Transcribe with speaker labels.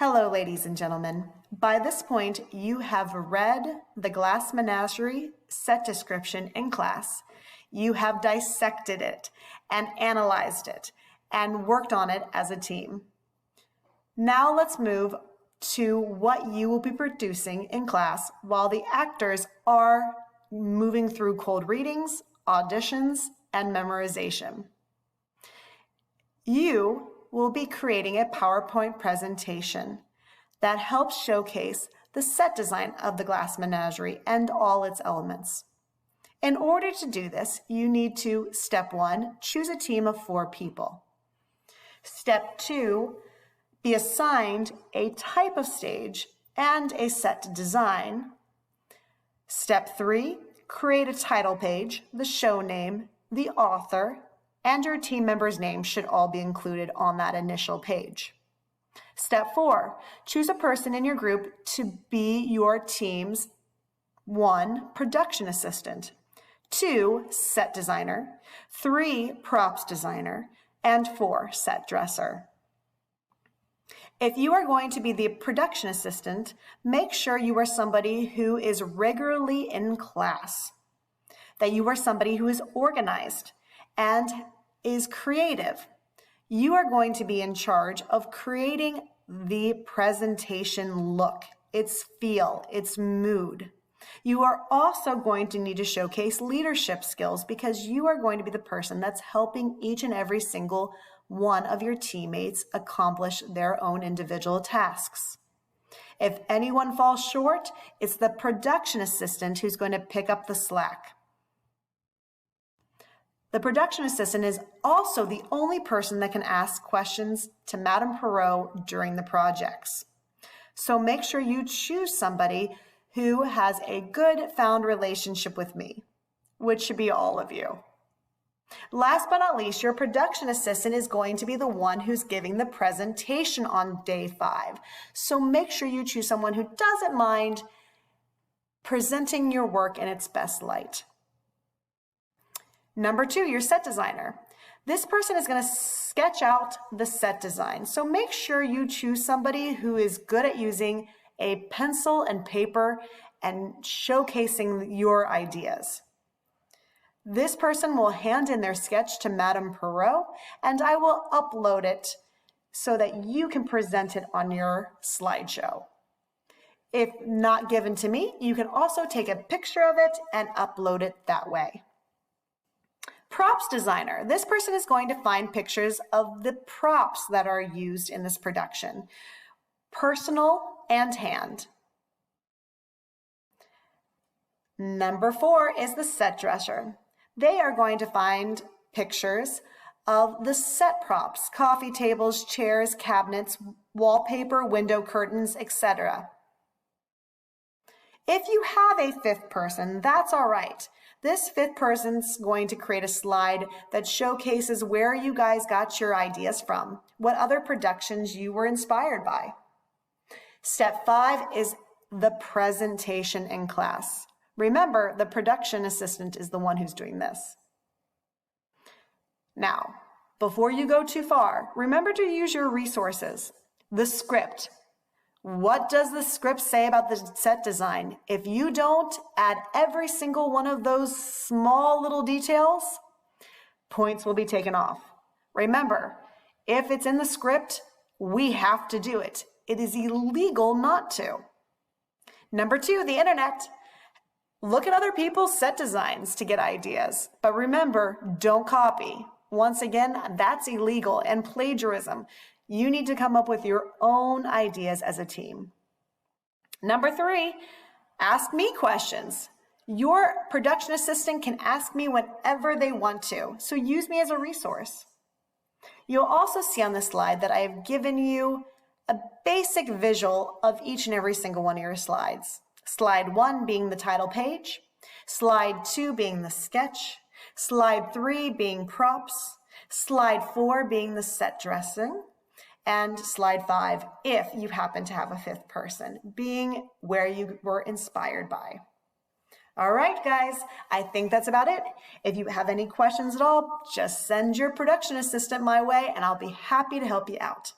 Speaker 1: Hello, ladies and gentlemen. By this point, you have read the Glass Menagerie set description in class. You have dissected it and analyzed it and worked on it as a team. Now let's move to what you will be producing in class while the actors are moving through cold readings, auditions, and memorization. You will be creating a PowerPoint presentation that helps showcase the set design of the Glass Menagerie and all its elements. In order to do this, you need to, step 1, choose a team of 4 people. Step 2, be assigned a type of stage and a set design. Step 3, create a title page, the show name, the author, and your team member's name should all be included on that initial page. Step 4, choose a person in your group to be your team's 1, production assistant, 2, set designer, 3, props designer, and 4, set dresser. If you are going to be the production assistant, make sure you are somebody who is regularly in class, that you are somebody who is organized and is creative. You are going to be in charge of creating the presentation look, its feel, its mood. You are also going to need to showcase leadership skills because you are going to be the person that's helping each and every single one of your teammates accomplish their own individual tasks. If anyone falls short, it's the production assistant who's going to pick up the slack. The production assistant is also the only person that can ask questions to Madame Perot during the projects. So make sure you choose somebody who has a good found relationship with me, which should be all of you. Last but not least, your production assistant is going to be the one who's giving the presentation on day 5. So make sure you choose someone who doesn't mind presenting your work in its best light. Number 2, your set designer. This person is going to sketch out the set design. So make sure you choose somebody who is good at using a pencil and paper and showcasing your ideas. This person will hand in their sketch to Madame Perot, and I will upload it so that you can present it on your slideshow. If not given to me, you can also take a picture of it and upload it that way. Props designer. This person is going to find pictures of the props that are used in this production, personal and hand. Number 4 is the set dresser. They are going to find pictures of the set props, coffee tables, chairs, cabinets, wallpaper, window curtains, etc. If you have a 5th person, that's all right. This 5th person's going to create a slide that showcases where you guys got your ideas from, what other productions you were inspired by. Step 5 is the presentation in class. Remember, the production assistant is the one who's doing this. Now, before you go too far, remember to use your resources. The script. What does the script say about the set design? If you don't add every single one of those small little details, points will be taken off. Remember, if it's in the script, we have to do it. It is illegal not to. Number 2, the internet. Look at other people's set designs to get ideas, but remember, don't copy. Once again, that's illegal and plagiarism. You need to come up with your own ideas as a team. Number 3, ask me questions. Your production assistant can ask me whenever they want to, so use me as a resource. You'll also see on the slide that I have given you a basic visual of each and every single one of your slides. Slide 1 being the title page, slide 2 being the sketch, slide 3 being props, slide 4 being the set dressing, and slide 5, if you happen to have a 5th person, being where you were inspired by. All right, guys, I think that's about it. If you have any questions at all, just send your production assistant my way and I'll be happy to help you out.